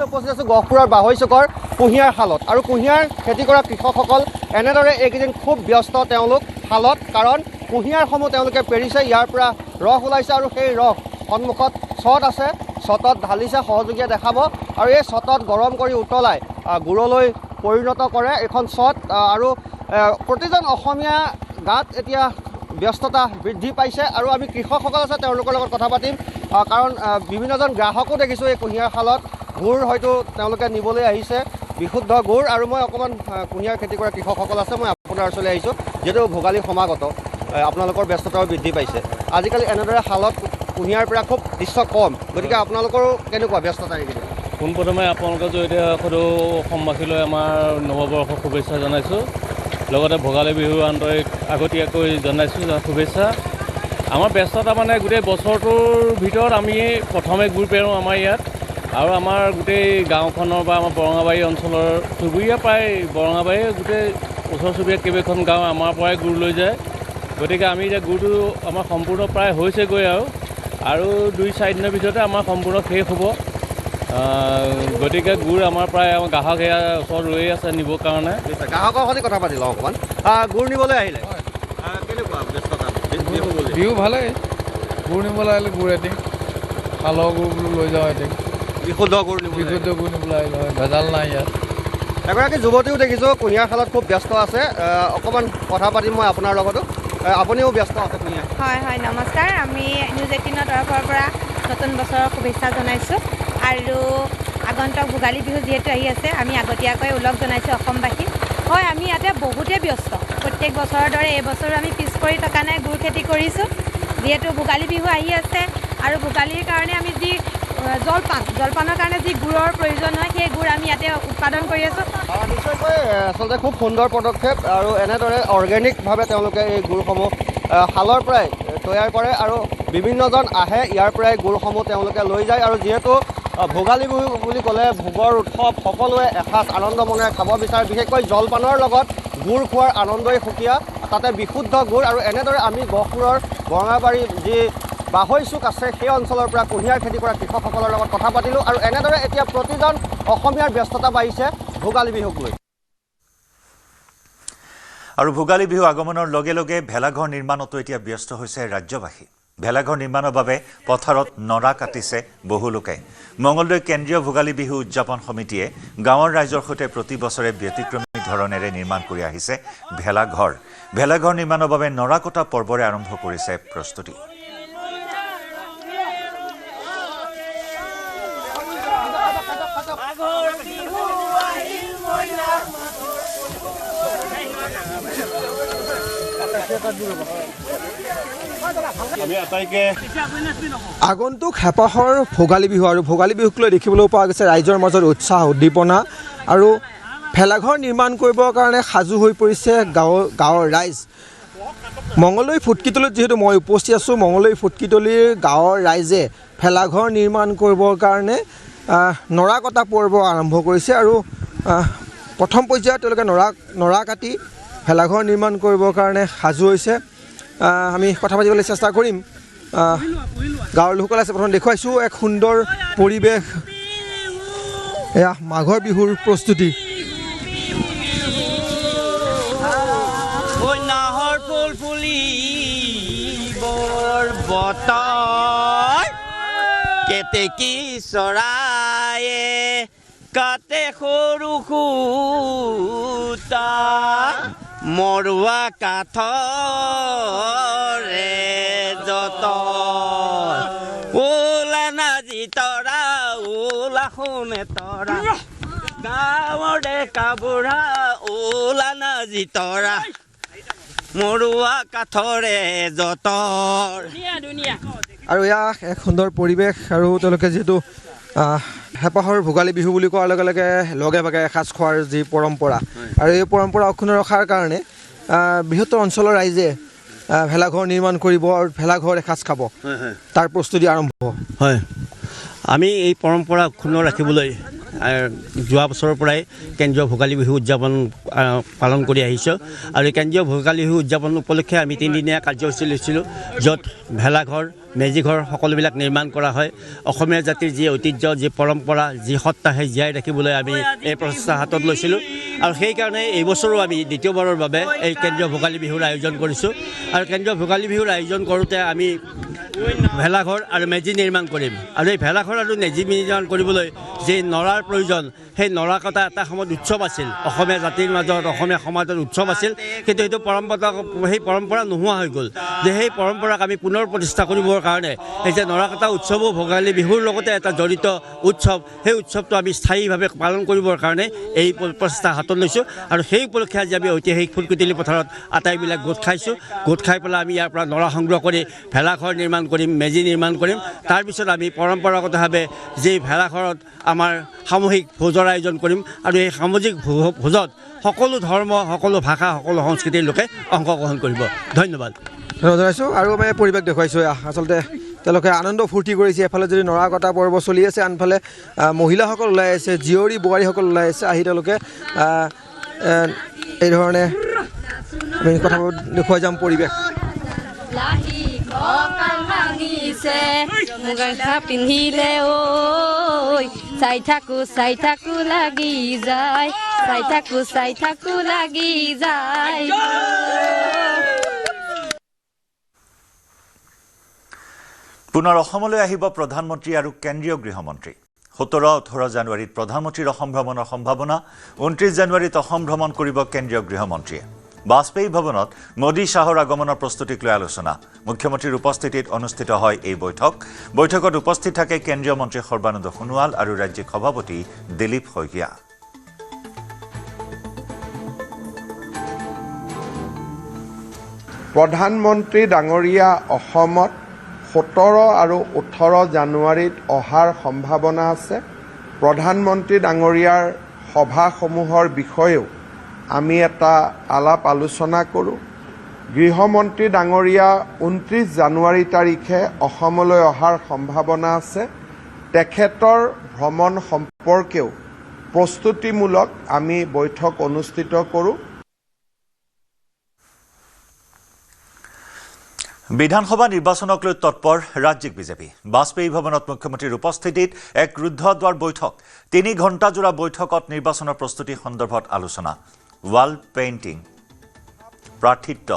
উপস্থিত আছো গহপুৰৰ বাহৈ চকৰ কুঁহিয়াৰ শালত আৰু কুঁহিয়াৰ খেতি কৰা কৃষকসকল এনেদৰে এইকেইদিন খুব ব্যস্ত তেওঁলোক শালত কাৰণ কুঁহিয়াৰসমূহ তেওঁলোকে পেৰিছে ইয়াৰ পৰা ৰস ওলাইছে আৰু সেই ৰস সন্মুখত ছট আছে ছটত ঢালিছে সহযোগীয়ে দেখাব আৰু এই ছটত গৰম কৰি উতলাই গুড়লৈ পৰিণত কৰে এখন ছট আৰু প্ৰতিজন অসমীয়া গাত এতিয়া ব্যস্ততা বৃদ্ধি পাইছে আৰু আমি কৃষকসকল আছে তেওঁলোকৰ লগত কথা পাতিম কাৰণ বিভিন্নজন গ্ৰাহকো দেখিছোঁ এই কুঁহিয়াৰ শালত গুড় হয়তো তেওঁলোকে নিবলৈ আহিছে বিশুদ্ধ গুড় আৰু মই অকণমান কুঁহিয়াৰ খেতি কৰা কৃষকসকল আছে মই আপোনাৰ ওচৰলৈ আহিছোঁ যিহেতু ভোগালী সমাগত আপোনালোকৰ ব্যস্ততাও বৃদ্ধি পাইছে আজিকালি এনেদৰে শালত কুঁহিয়াৰ পৰা খুব দৃশ্য কম গতিকে আপোনালোকৰো কেনেকুৱা ব্যস্ততা এইকেইদিন পোনপ্ৰথমে আপোনালোকৰ জৰিয়তে সদৌ অসমবাসীলৈ আমাৰ নৱবৰ্ষৰ শুভেচ্ছা জনাইছোঁ লগতে ভোগালী বিহুৰ আন্তৰিক আগতীয়াকৈ জনাইছোঁ শুভেচ্ছা আমাৰ ব্যস্ততা মানে গোটেই বছৰটোৰ ভিতৰত আমি প্ৰথমে গুড় পেৰোঁ আমাৰ ইয়াত আৰু আমাৰ গোটেই গাঁওখনৰ বা আমাৰ বৰঙাবাৰী অঞ্চলৰ চুবুৰীয়া প্ৰায় বৰঙাবাৰী গোটেই ওচৰ চুবুৰীয়া কেইবাখন গাঁও আমাৰ পৰাই গুড় লৈ যায়। গতিকে আমি এতিয়া গুড়টো আমাৰ সম্পূৰ্ণ প্ৰায় হৈছেগৈ আৰু 2-4 দিনৰ ভিতৰতে আমাৰ সম্পূৰ্ণ শেষ হ'ব। গতিকে গুড় আমাৰ প্ৰায় আমাৰ গ্ৰাহক এয়া ওচৰত ৰৈ আছে নিবৰ কাৰণে। গ্ৰাহকৰ সৈতে কথা পাতি লওঁ অকণমান। গুড় নিবলৈ আহিলে কেনেকুৱা ব্যস্ততা? বিহু ভালেই, গুড় নিবলৈ আহিলে গুড় এটিং শালৰ গুড় বোলো লৈ যাওঁ এটিং। বিশুদ্ধ গুড় বিশুদ্ধ গুড় নিবলৈ আহিলে হয়, ভেজাল নাই ইয়াত। এগৰাকী যুৱতীও দেখিছোঁ কুঁহিয়াৰ শালত খুব ব্যস্ত আছে। অকণমান কথা পাতিম মই আপোনাৰ লগতো। আপুনিও ব্যস্ত আছে কুঁহিয়াৰ? হয় নমস্কাৰ। আমি নিউজ 18ৰ তৰফৰ পৰা নতুন বছৰৰ শুভেচ্ছা জনাইছোঁ আৰু আগন্তুক ভোগালী বিহু যিহেতু আহি আছে, আমি আগতীয়াকৈ ওলগ জনাইছোঁ অসমবাসী। হয়, আমি ইয়াতে বহুতেই ব্যস্ত। প্ৰত্যেক বছৰৰ দৰে এই বছৰো আমি পিছ পৰি থকা নাই, গুড় খেতি কৰিছোঁ। যিহেতু ভোগালী বিহু আহি আছে আৰু ভোগালীৰ কাৰণে আমি যি জলপানৰ কাৰণে যি গুড়ৰ প্ৰয়োজন হয়, সেই গুড় আমি ইয়াতে উৎপাদন কৰি আছোঁ। নিশ্চয়কৈ আচলতে খুব সুন্দৰ পদক্ষেপ আৰু এনেদৰে অৰ্গেনিকভাৱে তেওঁলোকে এই গুড়সমূহ শালৰ পৰাই তৈয়াৰ কৰে আৰু বিভিন্নজন আহে ইয়াৰ পৰাই গুড়সমূহ তেওঁলোকে লৈ যায়। আৰু যিহেতু ভোগালী বিহু বুলি ক'লে ভোগৰ উৎসৱ, সকলোৱে এসাঁজ আনন্দ মনেৰে খাব বিচাৰে। বিশেষকৈ জলপানৰ লগত গুড় খোৱাৰ আনন্দই সুকীয়া, তাতে বিশুদ্ধ গুড়। আৰু এনেদৰে আমি গহপুৰৰ বৰঙাবাৰী যি বাহৈ চুক আছে সেই অঞ্চলৰ পৰা কুঁহিয়াৰ খেতি কৰা কৃষকসকলৰ লগত কথা পাতিলোঁ আৰু এনেদৰে এতিয়া প্ৰতিজন অসমীয়াৰ ব্যস্ততা বাঢ়িছে ভোগালী বিহুক লৈ। আৰু ভোগালী বিহু আগমনৰ লগে লগে ভেলাঘৰ নিৰ্মাণতো এতিয়া ব্যস্ত হৈছে ৰাজ্যবাসী। ভেলাঘৰ নিৰ্মাণৰ বাবে পথাৰত নৰা কাটিছে বহু লোকে। মঙলদৈ কেন্দ্ৰীয় ভোগালী বিহু উদযাপন সমিতিয়ে গাঁৱৰ ৰাইজৰ সৈতে প্ৰতি বছৰে ব্যতিক্ৰমী ধৰণেৰে নিৰ্মাণ কৰি আহিছে ভেলাঘৰ। ভেলাঘৰ নিৰ্মাণৰ বাবে নৰা কটা পৰ্বৰে আৰম্ভ কৰিছে প্ৰস্তুতি। আগন্তুক হেঁপাহৰ ভোগালী বিহু আৰু ভোগালী বিহুক লৈ দেখিবলৈ পোৱা গৈছে ৰাইজৰ মাজত উৎসাহ উদ্দীপনা আৰু ভেলাঘৰ নিৰ্মাণ কৰিবৰ কাৰণে সাজু হৈ পৰিছে গাঁৱৰ ৰাইজ। মঙলদৈ ফুটকিতলীত যিহেতু মই উপস্থিত আছোঁ, মঙলদৈ ফুটকিতলীৰ গাঁৱৰ ৰাইজে ভেলাঘৰ নিৰ্মাণ কৰিবৰ কাৰণে নৰা কটা পৰ্ব আৰম্ভ কৰিছে আৰু প্ৰথম পৰ্যায়ত তেওঁলোকে নৰা কাটি ভেলাঘৰ নিৰ্মাণ কৰিবৰ কাৰণে সাজু হৈছে। আমি কথা পাতিবলৈ চেষ্টা কৰিম। গাঁৱৰ লোকসকল আছে, প্ৰথম দেখুৱাইছোঁ এক সুন্দৰ পৰিৱেশ। এয়া মাঘৰ বিহুৰ প্ৰস্তুতি। নাহৰ ফুল ফুলিবৰ বতৰ, কেতেকী চৰায়ে কাটে সৰু সূতা, মৰুৱা কাঠৰে যতন, ওলা নাজি তৰা ওলা শুনে তৰা, গাঁৱৰ ডেকা বুঢ়া ওলা নাজি তৰা, মৰুৱা কাঠৰে যতৰ। আৰু এয়া এক সুন্দৰ পৰিৱেশ আৰু তেওঁলোকে যিহেতু হেঁপাহৰ ভোগালী বিহু বুলি কোৱাৰ লগে লগে লগে ভাগে এসাঁজ খোৱাৰ যি পৰম্পৰা আৰু এই পৰম্পৰা অক্ষুণ্ণ ৰখাৰ কাৰণে বৃহত্তৰ অঞ্চলৰ ৰাইজে ভেলাঘৰ নিৰ্মাণ কৰিব আৰু ভেলাঘৰ এসাঁজ খাব, তাৰ প্ৰস্তুতি আৰম্ভ। হয়, আমি এই পৰম্পৰা অক্ষুণ্ণ ৰাখিবলৈ যোৱা বছৰৰ পৰাই কেন্দ্ৰীয় ভোগালী বিহু উদযাপন পালন কৰি আহিছোঁ আৰু এই কেন্দ্ৰীয় ভোগালী বিহু উদযাপন উপলক্ষে আমি 3দিনীয়া কাৰ্যসূচী লৈছিলোঁ, য'ত ভেলাঘৰ, মেজিঘৰ সকলোবিলাক নিৰ্মাণ কৰা হয়। অসমীয়া জাতিৰ যি ঐতিহ্য, যি পৰম্পৰা, যি সত্তাহে জীয়াই ৰাখিবলৈ আমি এই প্ৰচেষ্টা হাতত লৈছিলোঁ আৰু সেইকাৰণে এইবছৰো আমি দ্বিতীয়বাৰৰ বাবে এই কেন্দ্ৰীয় ভোগালী বিহুৰ আয়োজন কৰিছোঁ। আৰু কেন্দ্ৰীয় ভোগালী বিহুৰ আয়োজন কৰোঁতে আমি ভেলাঘৰ আৰু মেজি নিৰ্মাণ কৰিম আৰু এই ভেলাঘৰ আৰু মেজি নিৰ্মাণ কৰিবলৈ যি নৰাৰ প্ৰয়োজন, সেই নৰা কটা এটা সময়ত উৎসৱ আছিল, অসমীয়া জাতিৰ মাজত, অসমীয়া সমাজৰ উৎসৱ আছিল। কিন্তু সেইটো সেই পৰম্পৰা নোহোৱা হৈ গ'ল। যে সেই পৰম্পৰাক আমি পুনৰ প্ৰতিষ্ঠা কৰিবৰ কাৰণে এই যে নৰা কটা উৎসৱো ভোগালী বিহুৰ লগতে এটা জড়িত উৎসৱ, সেই উৎসৱটো আমি স্থায়ীভাৱে পালন কৰিবৰ কাৰণে এই প্ৰচেষ্টা হাতত লৈছোঁ আৰু সেই উপলক্ষে আজি আমি ঐতিহাসিক ফুটকিতলী পথাৰত আটাইবিলাক গোট খাইছোঁ। গোট খাই পেলাই আমি ইয়াৰ পৰা নৰা সংগ্ৰহ কৰি ভেলাঘৰ নিৰ্মাণ কৰিম, মেজি নিৰ্মাণ কৰিম। তাৰপিছত আমি পৰম্পৰাগতভাৱে যি ভেলাঘৰত আমাৰ সামূহিক ভোজৰ আয়োজন কৰিম আৰু এই সামাজিক ভোজত সকলো ধৰ্ম, সকলো ভাষা, সকলো সংস্কৃতিৰ লোকে অংশগ্ৰহণ কৰিব। ধন্যবাদ। জনাইছোঁ আৰু আমি পৰিৱেশ দেখুৱাইছোঁ। আচলতে তেওঁলোকে আনন্দ ফূৰ্তি কৰিছে। এফালে যদি নৰা কটা পৰ্ব চলি আছে, আনফালে মহিলাসকল ওলাই আছে, জীয়ৰী বোৱাৰীসকল ওলাই আছে, আহি তেওঁলোকে এই ধৰণে আমি কথাবোৰ দেখুৱাই যাম পৰিৱেশ। পিন্ধিলে ঐ চাই থাকো লাগি যায়, চাই থাকো লাগি যায়। পুনৰ অসমলৈ আহিব প্ৰধানমন্ত্ৰী আৰু কেন্দ্ৰীয় গৃহমন্ত্ৰী। 17-18 জানুৱাৰীত প্ৰধানমন্ত্ৰীৰ অসম ভ্ৰমণৰ সম্ভাৱনা। 29 জানুৱাৰীত অসম ভ্ৰমণ কৰিব কেন্দ্ৰীয় গৃহমন্ত্ৰীয়ে। বাজপেয়ী ভৱনত মোদী শ্বাহৰ আগমনৰ প্ৰস্তুতিক লৈ আলোচনা। মুখ্যমন্ত্ৰীৰ উপস্থিতিত অনুষ্ঠিত হয় এই বৈঠক। বৈঠকত উপস্থিত থাকে কেন্দ্ৰীয় মন্ত্ৰী সৰ্বানন্দ সোণোৱাল আৰু ৰাজ্যিক সভাপতি দিলীপ শইকীয়া। প্ৰধানমন্ত্ৰী ডাঙৰীয়া অসমত 17 আৰু 18 জানুৱাৰীত অহাৰ সম্ভাৱনা আছে। প্ৰধানমন্ত্ৰী ডাঙৰীয়াৰ সভাসমূহৰ বিষয়েও আমি এটা আলাপ আলোচনা কৰোঁ। গৃহমন্ত্ৰী ডাঙৰীয়া 29 জানুৱাৰী তাৰিখে অসমলৈ অহাৰ সম্ভাৱনা আছে। তেখেতৰ ভ্ৰমণ সম্পৰ্কেও প্ৰস্তুতিমূলক আমি বৈঠক অনুষ্ঠিত কৰোঁ। বিধানসভা নিৰ্বাচনক লৈ তৎপৰ ৰাজ্যিক বিজেপি। বাজপেয়ী ভৱনত মুখ্যমন্ত্ৰীৰ উপস্থিতিত এক ৰুদ্ধ দুৱাৰ বৈঠক। 3 ঘণ্টাজোৰা বৈঠকত নিৰ্বাচনৰ প্ৰস্তুতি সন্দৰ্ভত আলোচনা। ৱাল পেইণ্টিং, প্ৰাৰ্থিত্ব,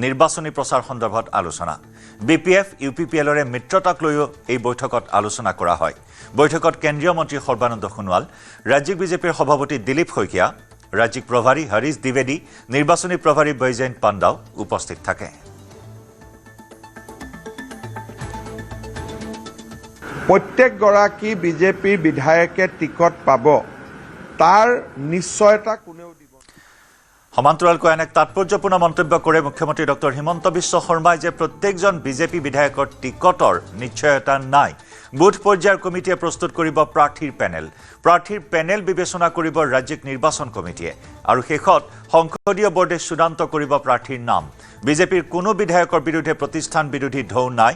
নিৰ্বাচনী প্ৰচাৰ সন্দৰ্ভত আলোচনা। BPF UPPLৰে মিত্ৰতাক লৈও এই বৈঠকত আলোচনা কৰা হয়। বৈঠকত কেন্দ্ৰীয় মন্ত্ৰী সৰ্বানন্দ সোণোৱাল, ৰাজ্যিক বিজেপিৰ সভাপতি দিলীপ শইকীয়া, ৰাজ্যিক প্ৰভাৰী হৰীশ দ্বিবেদী, নিৰ্বাচনী প্ৰভাৰী বৈজয়ন্ত পাণ্ডাও উপস্থিত থাকে। প্ৰত্যেকগৰাকী বিজেপিৰ বিধায়কে টিকট পাব, তাৰ নিশ্চয়তা কোনেও দিব। সমান্তৰালকৈ এক তাৎপৰ্যপূৰ্ণ মন্তব্য কৰে মুখ্যমন্ত্ৰী ডক্টৰ হিমন্ত বিশ্ব শৰ্মাই যে প্ৰত্যেকজন বিজেপি বিধায়কৰ টিকটৰ নিশ্চয়তা নাই। বুথ পৰ্যায়ৰ কমিটিয়ে প্ৰস্তুত কৰিব প্ৰাৰ্থীৰ পেনেল। প্ৰাৰ্থীৰ পেনেল বিবেচনা কৰিব ৰাজ্যিক নিৰ্বাচন কমিটিয়ে আৰু শেষত সংসদীয় বোৰ্ডে চূড়ান্ত কৰিব প্ৰাৰ্থীৰ নাম। বিজেপিৰ কোনো বিধায়কৰ বিৰুদ্ধে প্ৰতিষ্ঠান বিৰোধী ঢৌ নাই।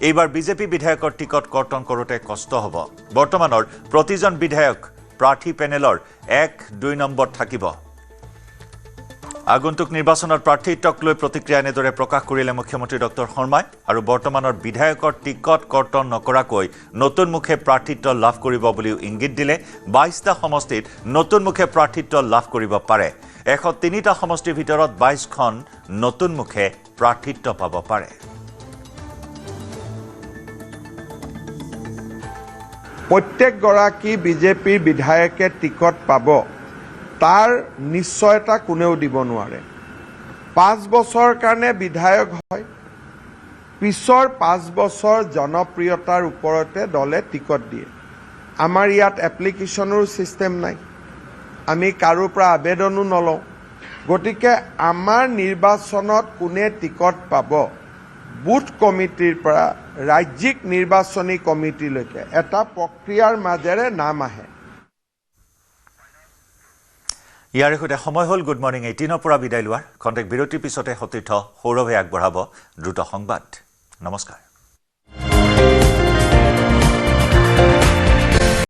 এইবাৰ বিজেপি বিধায়কৰ টিকট কৰ্তন কৰোঁতে কষ্ট হ'ব। বৰ্তমানৰ প্ৰতিজন বিধায়ক প্ৰাৰ্থী পেনেলৰ 1-2 নম্বৰ থাকিব। আগন্তুক নিৰ্বাচনৰ প্ৰাৰ্থিত্বক লৈ প্ৰতিক্ৰিয়া এনেদৰে প্ৰকাশ কৰিলে মুখ্যমন্ত্ৰী ডক্টৰ শৰ্মাই আৰু বৰ্তমানৰ বিধায়কৰ টিকট কৰ্তন নকৰাকৈ নতুন মুখে প্ৰাৰ্থিত্ব লাভ কৰিব বুলিও ইংগিত দিলে। 22টা সমষ্টিত নতুন মুখে প্ৰাৰ্থিত্ব লাভ কৰিব পাৰে। 103টা সমষ্টিৰ ভিতৰত 22খন নতুন মুখে প্ৰাৰ্থিত্ব পাব পাৰে। প্ৰত্যেকগৰাকী বিজেপিৰ বিধায়কে টিকট পাব, তাৰ নিশ্চয়তা কোনেও দিব নোৱাৰে। 5 বছৰৰ কাৰণে বিধায়ক হয়, পিছৰ 5 বছৰ জনপ্ৰিয়তাৰ ওপৰতে দলে টিকট দিয়ে। আমাৰ ইয়াত এপ্লিকেশ্যনৰো ছিষ্টেম নাই, আমি কাৰো পৰা আবেদনো নলওঁ। গতিকে আমাৰ নিৰ্বাচনত কোনে টিকট পাব, বুথ কমিটিৰ পৰা ৰাজ্যিক নিৰ্বাচনী কমিটিলৈকে এটা প্ৰক্ৰিয়াৰ মাজেৰে নাম আহে। ইয়াৰ সৈতে সময় হ'ল গুড মৰ্ণিং 18ৰ পৰা বিদায় লোৱাৰ। খন্তেক বিৰতিৰ পিছতে সতীৰ্থ সৌৰভে আগবঢ়াব দ্ৰুত সংবাদ। নমস্কাৰ।